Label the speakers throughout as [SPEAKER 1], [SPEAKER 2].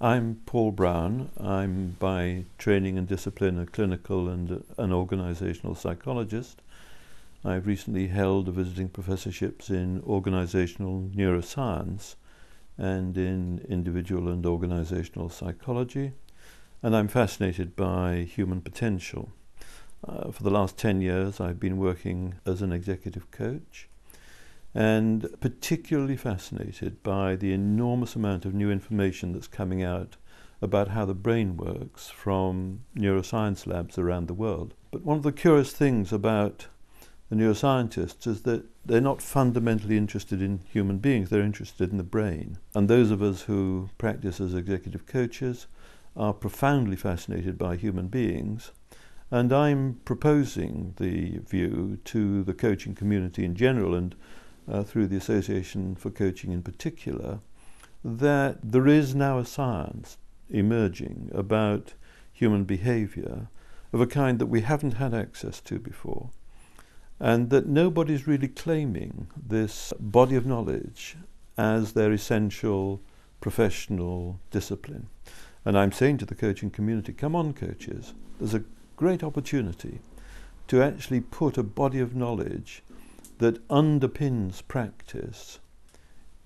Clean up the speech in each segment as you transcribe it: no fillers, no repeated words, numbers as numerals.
[SPEAKER 1] I'm Paul Brown. I'm by training and discipline a clinical and an organizational psychologist. I've recently held visiting professorships in organizational neuroscience and in individual and organizational psychology, and I'm fascinated by human potential. For the last 10 years I've been working as an executive coach, and particularly fascinated by the enormous amount of new information that's coming out about how the brain works from neuroscience labs around the world. But one of the curious things about the neuroscientists is that they're not fundamentally interested in human beings, they're interested in the brain. And those of us who practice as executive coaches are profoundly fascinated by human beings. And I'm proposing the view to the coaching community in general, and through the Association for Coaching in particular, that there is now a science emerging about human behavior of a kind that we haven't had access to before, and that nobody's really claiming this body of knowledge as their essential professional discipline. And I'm saying to the coaching community, come on coaches, there's a great opportunity to actually put a body of knowledge that underpins practice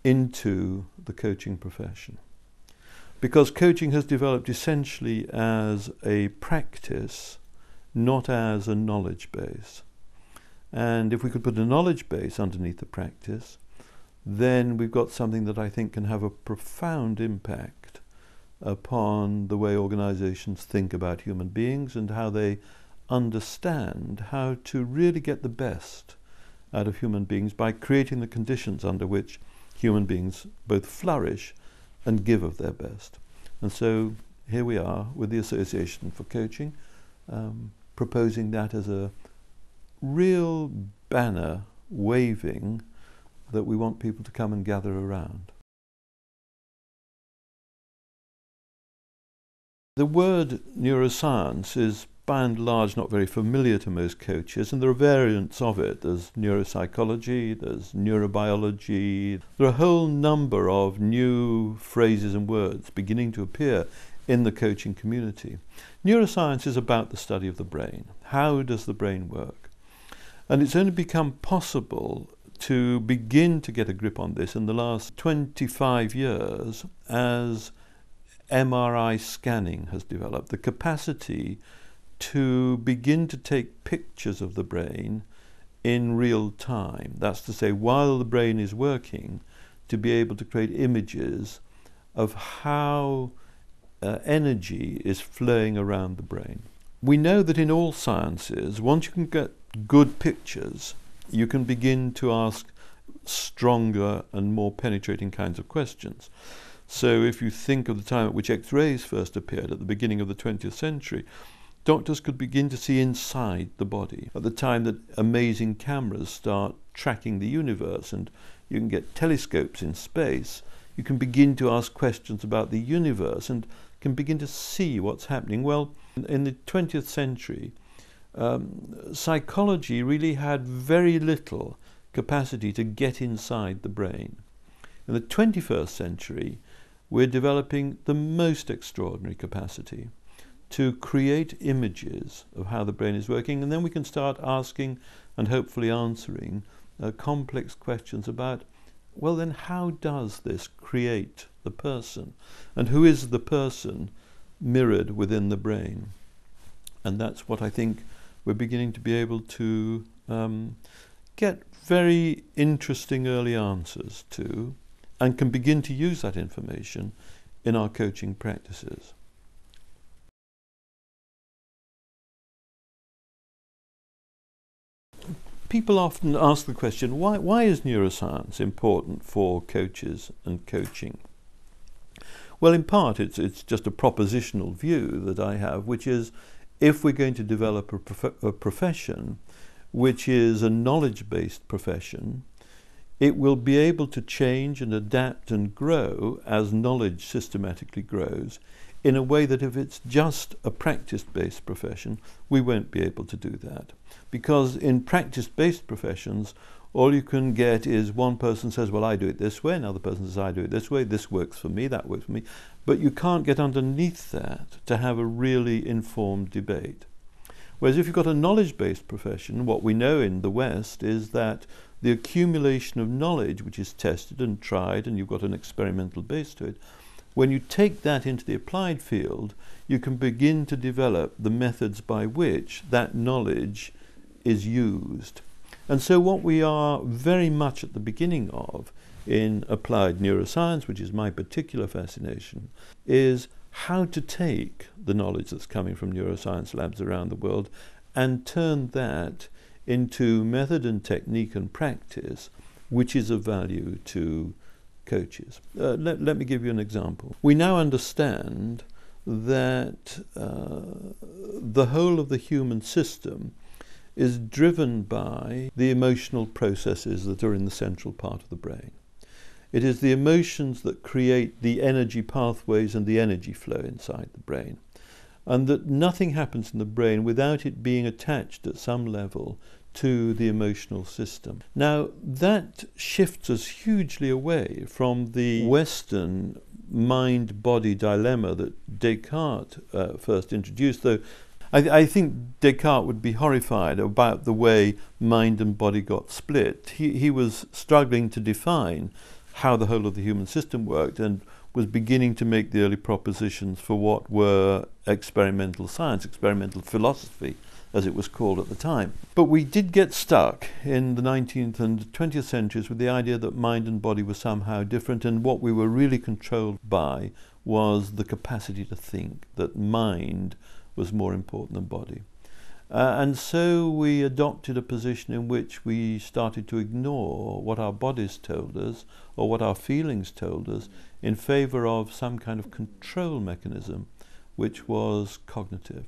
[SPEAKER 1] into the coaching profession. Because coaching has developed essentially as a practice, not as a knowledge base. And if we could put a knowledge base underneath the practice, then we've got something that I think can have a profound impact upon the way organizations think about human beings and how they understand how to really get the best out of human beings by creating the conditions under which human beings both flourish and give of their best. And so here we are with the Association for Coaching, proposing that as a real banner waving that we want people to come and gather around. The word neuroscience is by and large not very familiar to most coaches, and there are variants of it. There's neuropsychology, there's neurobiology. There are a whole number of new phrases and words beginning to appear in the coaching community. Neuroscience is about the study of the brain. How does the brain work? And it's only become possible to begin to get a grip on this in the last 25 years as MRI scanning has developed. The capacity to begin to take pictures of the brain in real time. That's to say, while the brain is working, to be able to create images of how energy is flowing around the brain. We know that in all sciences, once you can get good pictures, you can begin to ask stronger and more penetrating kinds of questions. So if you think of the time at which X-rays first appeared at the beginning of the 20th century, doctors could begin to see inside the body. At the time that amazing cameras start tracking the universe and you can get telescopes in space, you can begin to ask questions about the universe and can begin to see what's happening. Well, in the 20th century, psychology really had very little capacity to get inside the brain. In the 21st century, we're developing the most extraordinary capacity to create images of how the brain is working, and then we can start asking and hopefully answering complex questions about, well then, how does this create the person? And who is the person mirrored within the brain? And that's what I think we're beginning to be able to get very interesting early answers to, and can begin to use that information in our coaching practices. People often ask the question, why is neuroscience important for coaches and coaching? Well, in part, it's just a propositional view that I have, which is if we're going to develop a profession which is a knowledge-based profession, it will be able to change and adapt and grow as knowledge systematically grows in a way that if it's just a practice-based profession, we won't be able to do that. Because in practice-based professions, All you can get is one person says, well, I do it this way, another person says, I do it this way, this works for me, that works for me. But you can't get underneath that to have a really informed debate. Whereas if you've got a knowledge-based profession, what we know in the West is that the accumulation of knowledge, which is tested and tried, and you've got an experimental base to it, when you take that into the applied field, you can begin to develop the methods by which that knowledge is used. And so what we are very much at the beginning of in applied neuroscience, which is my particular fascination, is how to take the knowledge that's coming from neuroscience labs around the world and turn that into method and technique and practice, which is of value to coaches. Let me give you an example. We now understand that the whole of the human system is driven by the emotional processes that are in the central part of the brain. It is the emotions that create the energy pathways and the energy flow inside the brain, and that nothing happens in the brain without it being attached at some level to the emotional system. Now, that shifts us hugely away from the Western mind-body dilemma that Descartes first introduced, though I think Descartes would be horrified about the way mind and body got split. He was struggling to define how the whole of the human system worked and was beginning to make the early propositions for what were experimental science, experimental philosophy, as it was called at the time. But we did get stuck in the 19th and 20th centuries with the idea that mind and body were somehow different, and what we were really controlled by was the capacity to think, that mind was more important than body. And so we adopted a position in which we started to ignore what our bodies told us or what our feelings told us in favor of some kind of control mechanism, which was cognitive.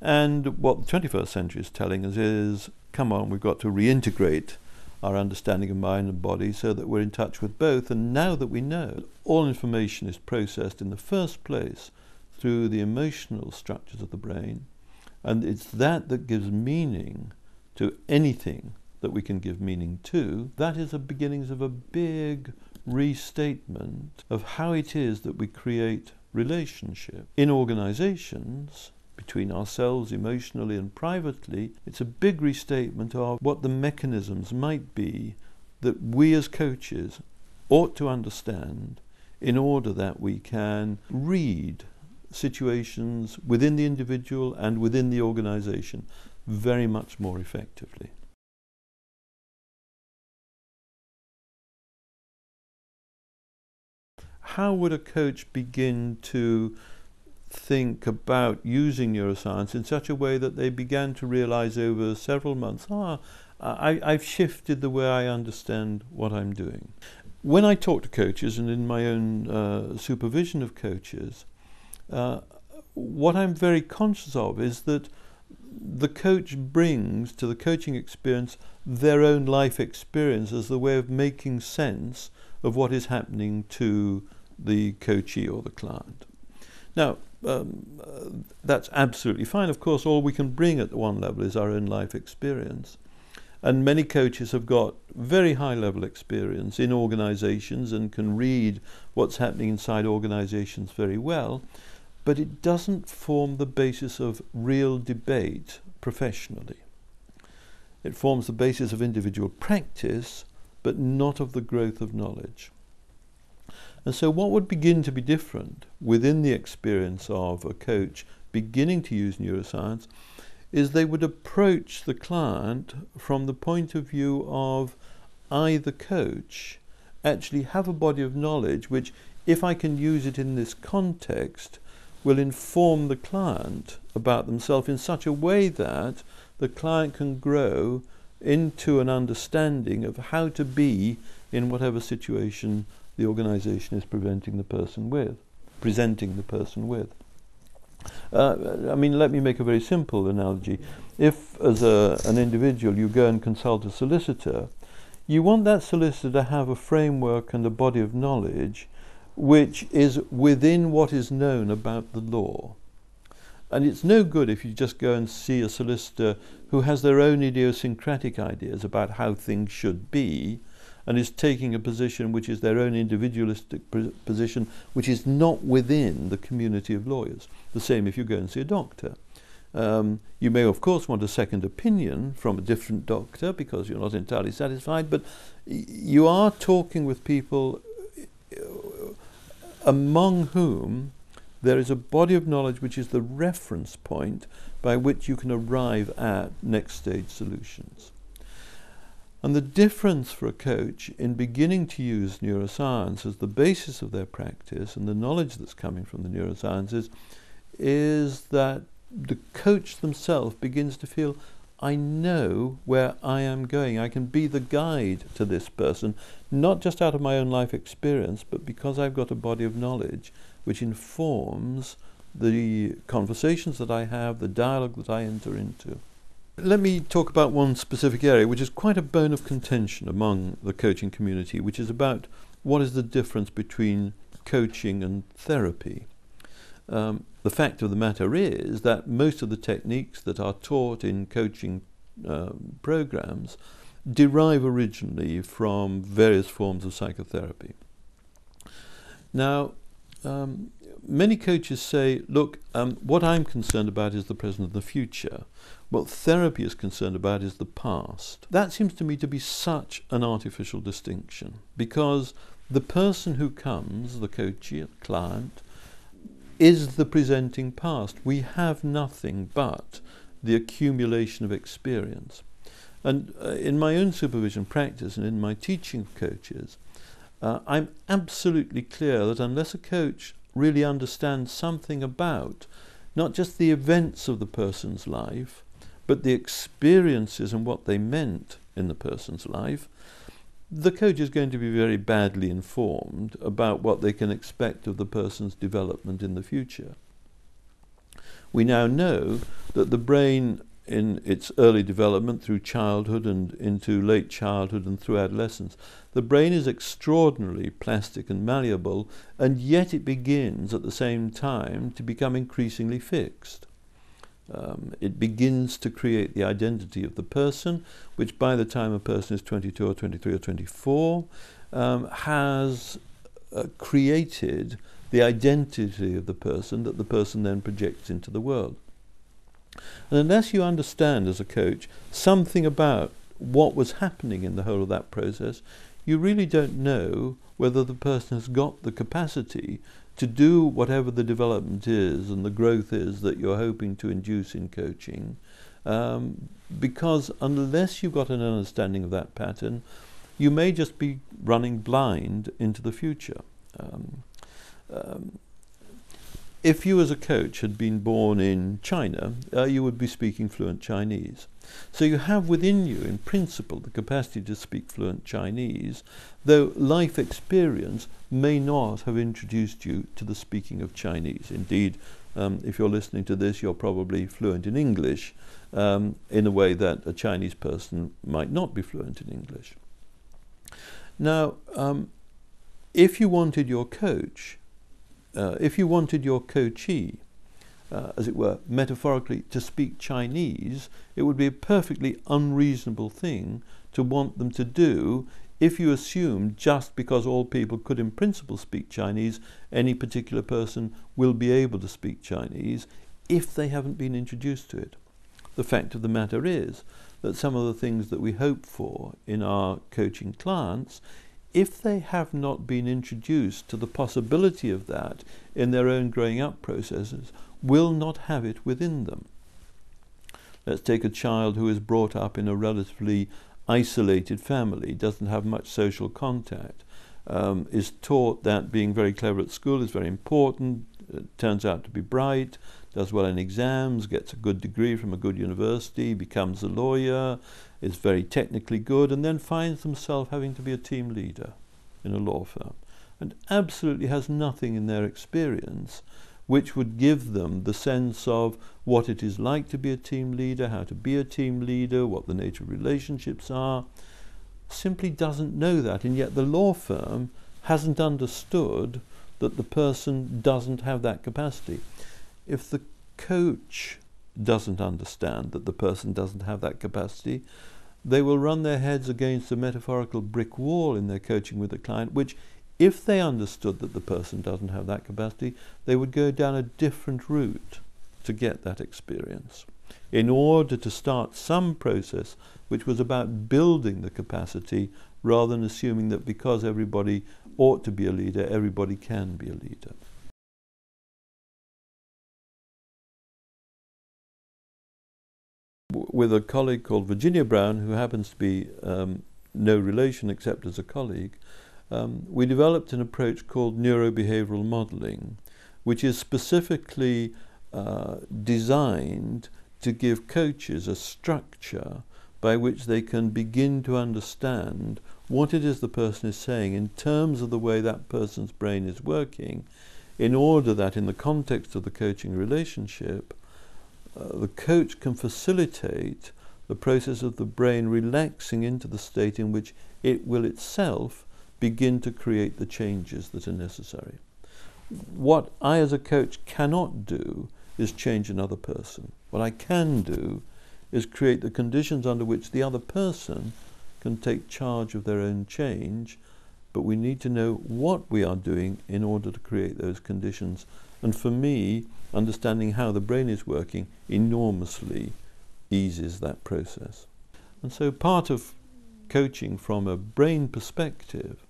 [SPEAKER 1] And what the 21st century is telling us is, come on, we've got to reintegrate our understanding of mind and body so that we're in touch with both. And now that we know that all information is processed in the first place through the emotional structures of the brain, and it's that that gives meaning to anything that we can give meaning to, that is the beginnings of a big restatement of how it is that we create relationship. In organizations, between ourselves emotionally and privately, it's a big restatement of what the mechanisms might be that we as coaches ought to understand in order that we can read situations within the individual and within the organization very much more effectively. How would a coach begin to think about using neuroscience in such a way that they began to realize over several months, I've shifted the way I understand what I'm doing? When I talk to coaches and in my own supervision of coaches, what I'm very conscious of is that the coach brings to the coaching experience their own life experience as the way of making sense of what is happening to the coachee or the client. Now, that's absolutely fine. Of course, all we can bring at one level is our own life experience. And many coaches have got very high level experience in organizations and can read what's happening inside organizations very well, but it doesn't form the basis of real debate professionally. It forms the basis of individual practice, but not of the growth of knowledge. And so what would begin to be different within the experience of a coach beginning to use neuroscience is they would approach the client from the point of view of I, the coach, actually have a body of knowledge which, if I can use it in this context, will inform the client about themselves in such a way that the client can grow into an understanding of how to be in whatever situation the organization is presenting the person with. I mean, let me make a very simple analogy. If, as an individual, you go and consult a solicitor, you want that solicitor to have a framework and a body of knowledge which is within what is known about the law. And it's no good if you just go and see a solicitor who has their own idiosyncratic ideas about how things should be and is taking a position which is their own individualistic position, which is not within the community of lawyers. The same if you go and see a doctor. You may, of course, want a second opinion from a different doctor because you're not entirely satisfied, but you are talking with people among whom there is a body of knowledge which is the reference point by which you can arrive at next stage solutions. And the difference for a coach in beginning to use neuroscience as the basis of their practice and the knowledge that's coming from the neurosciences is that the coach themselves begins to feel, I know where I am going. I can be the guide to this person, not just out of my own life experience, but because I've got a body of knowledge which informs the conversations that I have, the dialogue that I enter into. Let me talk about one specific area which is quite a bone of contention among the coaching community, which is about what is the difference between coaching and therapy. The fact of the matter is that most of the techniques that are taught in coaching programs derive originally from various forms of psychotherapy. Now, many coaches say, look, what I'm concerned about is the present and the future. What therapy is concerned about is the past. That seems to me to be such an artificial distinction, because the person who comes, the coachee, the client, is the presenting past. We have nothing but the accumulation of experience. And in my own supervision practice and in my teaching of coaches, I'm absolutely clear that unless a coach really understands something about not just the events of the person's life, but the experiences and what they meant in the person's life, the coach is going to be very badly informed about what they can expect of the person's development in the future. We now know that the brain in its early development through childhood and into late childhood and through adolescence, the brain is extraordinarily plastic and malleable, and yet it begins at the same time to become increasingly fixed. It begins to create the identity of the person, which by the time a person is 22 or 23 or 24 has created the identity of the person that the person then projects into the world. And unless you understand as a coach something about what was happening in the whole of that process, you really don't know whether the person has got the capacity to do whatever the development is and the growth is that you're hoping to induce in coaching, because unless you've got an understanding of that pattern, you may just be running blind into the future. If you as a coach had been born in China, you would be speaking fluent Chinese. So you have within you, in principle, the capacity to speak fluent Chinese, though life experience may not have introduced you to the speaking of Chinese. Indeed, if you're listening to this, you're probably fluent in English in a way that a Chinese person might not be fluent in English. Now, if you wanted your coach, if you wanted your coachee, as it were, metaphorically, to speak Chinese, it would be a perfectly unreasonable thing to want them to do if you assume just because all people could in principle speak Chinese, any particular person will be able to speak Chinese if they haven't been introduced to it. The fact of the matter is that some of the things that we hope for in our coaching clients, if they have not been introduced to the possibility of that in their own growing up processes, will not have it within them. Let's take a child who is brought up in a relatively isolated family, doesn't have much social contact, is taught that being very clever at school is very important, turns out to be bright, does well in exams, gets a good degree from a good university, becomes a lawyer, is very technically good, and then finds themselves having to be a team leader in a law firm, and absolutely has nothing in their experience which would give them the sense of what it is like to be a team leader, how to be a team leader, what the nature of relationships are. Simply doesn't know that, and yet the law firm hasn't understood that the person doesn't have that capacity. If the coach doesn't understand that the person doesn't have that capacity, they will run their heads against a metaphorical brick wall in their coaching with the client, which, if they understood that the person doesn't have that capacity, they would go down a different route to get that experience, in order to start some process which was about building the capacity, rather than assuming that because everybody ought to be a leader, everybody can be a leader. With a colleague called Virginia Brown, who happens to be no relation except as a colleague, we developed an approach called neurobehavioral modeling, which is specifically designed to give coaches a structure by which they can begin to understand what it is the person is saying in terms of the way that person's brain is working, in order that in the context of the coaching relationship, the coach can facilitate the process of the brain relaxing into the state in which it will itself begin to create the changes that are necessary. What I as a coach cannot do is change another person. What I can do is create the conditions under which the other person can take charge of their own change, but we need to know what we are doing in order to create those conditions. And for me, understanding how the brain is working enormously eases that process. And so part of coaching from a brain perspective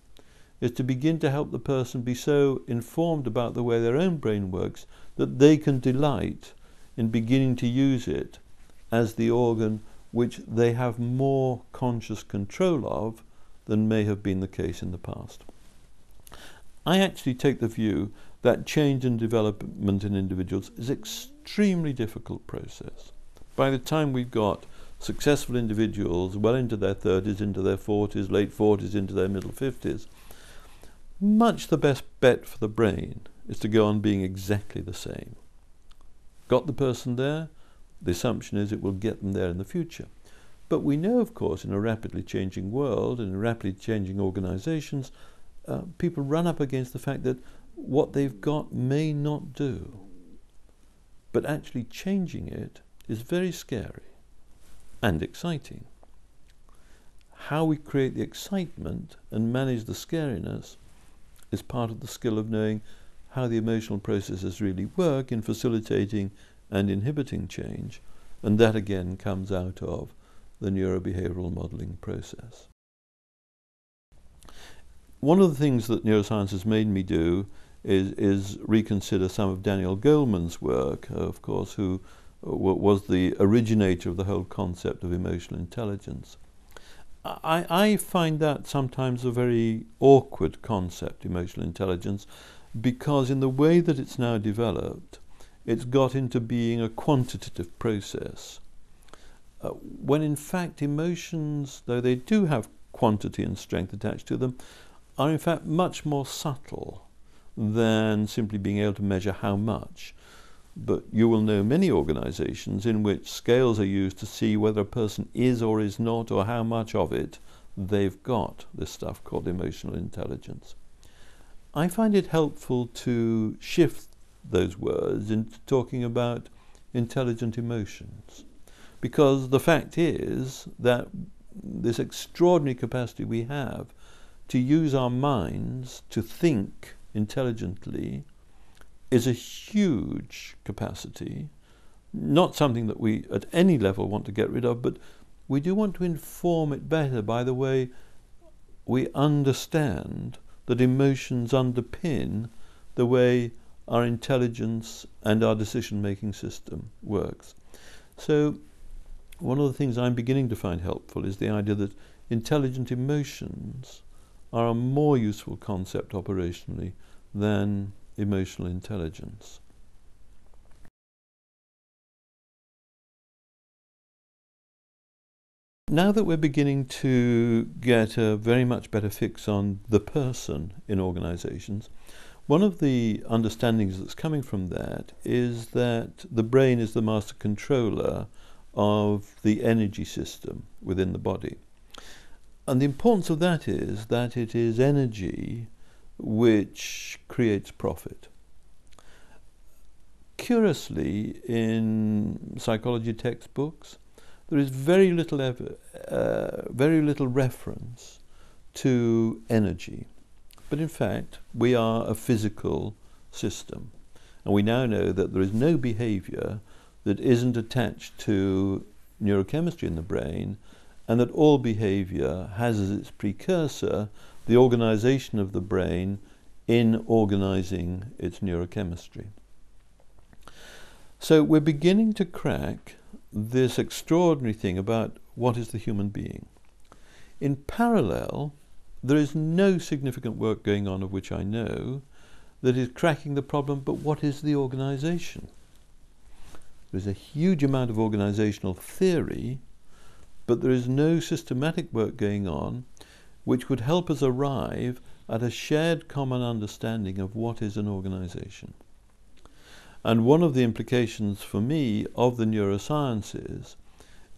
[SPEAKER 1] is to begin to help the person be so informed about the way their own brain works that they can delight in beginning to use it as the organ which they have more conscious control of than may have been the case in the past. I actually take the view that change and development in individuals is an extremely difficult process. By the time we've got successful individuals well into their 30s, into their 40s, late 40s, into their middle 50s, much the best bet for the brain is to go on being exactly the same. Got the person there, the assumption is it will get them there in the future. But we know, of course, in a rapidly changing world and in rapidly changing organizations, people run up against the fact that what they've got may not do. But actually changing it is very scary and exciting. How we create the excitement and manage the scariness is part of the skill of knowing how the emotional processes really work in facilitating and inhibiting change, and that again comes out of the neurobehavioral modeling process. One of the things that neuroscience has made me do is reconsider some of Daniel Goleman's work, of course, who was the originator of the whole concept of emotional intelligence. I find that sometimes a very awkward concept, emotional intelligence, because in the way that it's now developed, it's got into being a quantitative process. When in fact emotions, though they do have quantity and strength attached to them, are in fact much more subtle than simply being able to measure how much. But you will know many organizations in which scales are used to see whether a person is or is not, or how much of it they've got, this stuff called emotional intelligence. I find it helpful to shift those words into talking about intelligent emotions, because the fact is that this extraordinary capacity we have to use our minds to think intelligently is a huge capacity, not something that we at any level want to get rid of, but we do want to inform it better by the way we understand that emotions underpin the way our intelligence and our decision-making system works. So one of the things I'm beginning to find helpful is the idea that intelligent emotions are a more useful concept operationally than emotional intelligence. Now that we're beginning to get a very much better fix on the person in organizations, one of the understandings that's coming from that is that the brain is the master controller of the energy system within the body. And the importance of that is that it is energy which creates profit. curiously, in psychology textbooks, there is very little reference to energy. But in fact, we are a physical system. And we now know that there is no behavior that isn't attached to neurochemistry in the brain, and that all behavior has as its precursor the organization of the brain in organizing its neurochemistry. So we're beginning to crack this extraordinary thing about what is the human being. In parallel, there is no significant work going on of which I know that is cracking the problem, but what is the organization? There's a huge amount of organizational theory, but there is no systematic work going on which would help us arrive at a shared common understanding of what is an organization. And one of the implications for me of the neurosciences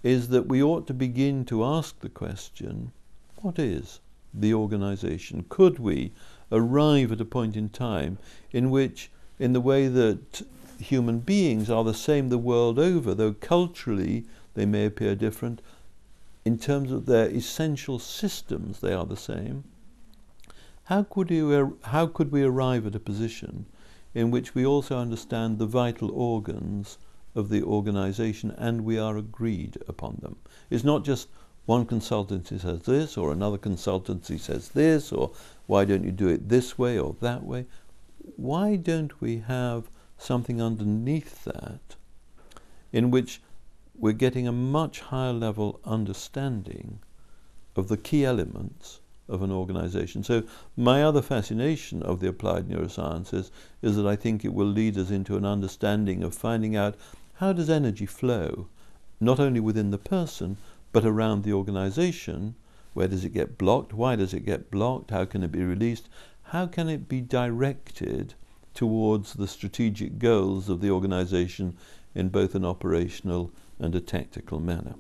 [SPEAKER 1] is that we ought to begin to ask the question, what is the organization? Could we arrive at a point in time in which, in the way that human beings are the same the world over, though culturally they may appear different, in terms of their essential systems they are the same, how could we arrive at a position in which we also understand the vital organs of the organization and we are agreed upon them? It's not just one consultancy says this, or another consultancy says this, or why don't you do it this way or that way? Why don't we have something underneath that in which we're getting a much higher level understanding of the key elements of an organization? So my other fascination of the applied neurosciences is that I think it will lead us into an understanding of finding out how does energy flow, not only within the person, but around the organization. Where does it get blocked? Why does it get blocked? How can it be released? How can it be directed towards the strategic goals of the organization in both an operational and a tactical manner?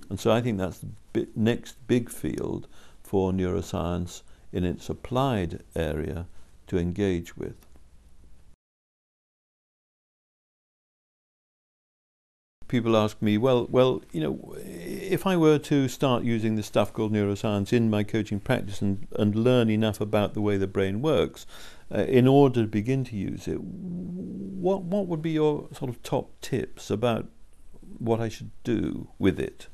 [SPEAKER 1] And so I think that's the next big field for neuroscience in its applied area to engage with. People ask me, well, you know, if I were to start using this stuff called neuroscience in my coaching practice and learn enough about the way the brain works in order to begin to use it, what would be your sort of top tips about what I should do with it?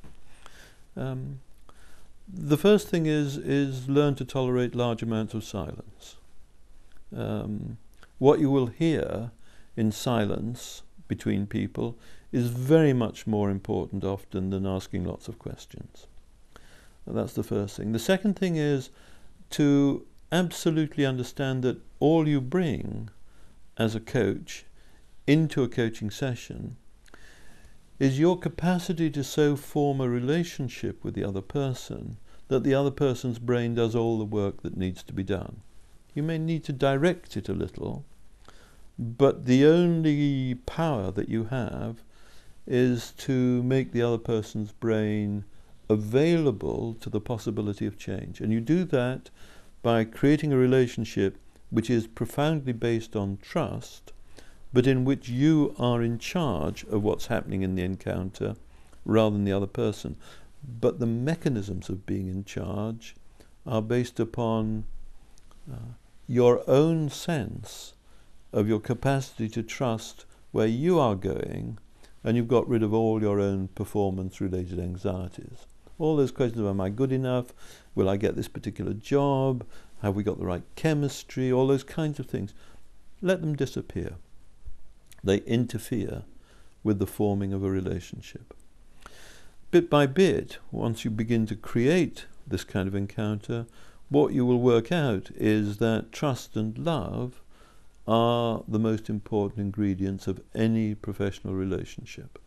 [SPEAKER 1] The first thing is learn to tolerate large amounts of silence. What you will hear in silence between people is very much more important often than asking lots of questions. That's the first thing. The second thing is to absolutely understand that all you bring as a coach into a coaching session is your capacity to so form a relationship with the other person that the other person's brain does all the work that needs to be done. You may need to direct it a little, but the only power that you have is to make the other person's brain available to the possibility of change. And you do that by creating a relationship which is profoundly based on trust, but in which you are in charge of what's happening in the encounter rather than the other person. But the mechanisms of being in charge are based upon your own sense of your capacity to trust where you are going, and you've got rid of all your own performance-related anxieties. All those questions of, am I good enough? Will I get this particular job? Have we got the right chemistry? All those kinds of things. Let them disappear. They interfere with the forming of a relationship. Bit by bit, once you begin to create this kind of encounter, what you will work out is that trust and love are the most important ingredients of any professional relationship.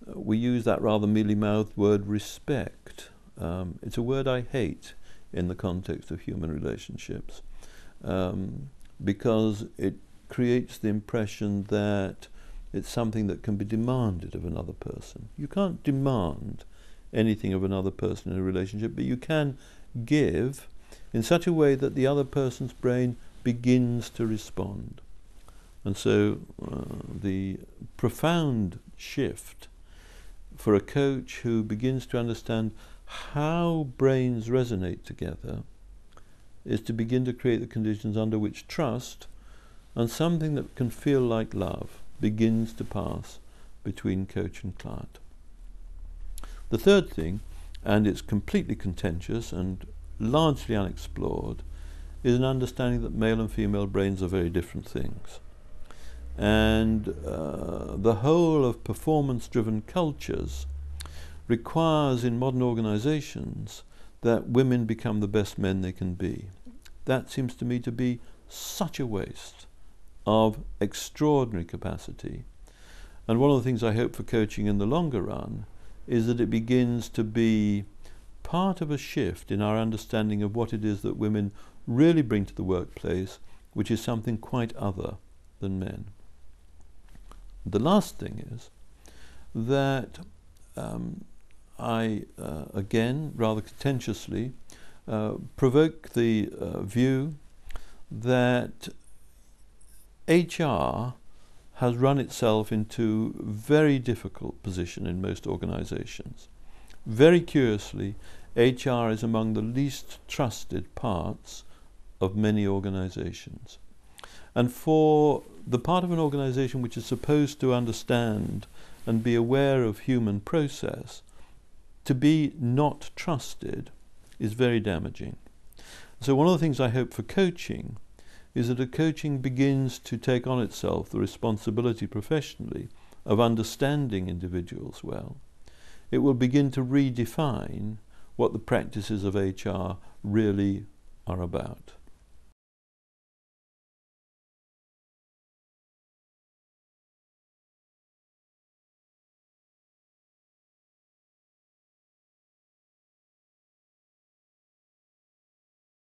[SPEAKER 1] We use that rather mealy-mouthed word respect. It's a word I hate in the context of human relationships because it creates the impression that it's something that can be demanded of another person. You can't demand anything of another person in a relationship, but you can give in such a way that the other person's brain begins to respond. And so the profound shift for a coach who begins to understand how brains resonate together is to begin to create the conditions under which trust and something that can feel like love begins to pass between coach and client. The third thing, and it's completely contentious and largely unexplored, is an understanding that male and female brains are very different things. And the whole of performance-driven cultures requires in modern organizations that women become the best men they can be. That seems to me to be such a waste of extraordinary capacity. And one of the things I hope for coaching in the longer run is that it begins to be part of a shift in our understanding of what it is that women really bring to the workplace, which is something quite other than men. The last thing is that I, again, rather contentiously, provoke the view that HR has run itself into a very difficult position in most organizations. Very curiously, HR is among the least trusted parts of many organizations. And for the part of an organization which is supposed to understand and be aware of human process, to be not trusted is very damaging. So one of the things I hope for coaching is that a coaching begins to take on itself the responsibility professionally of understanding individuals well. It will begin to redefine what the practices of HR really are about.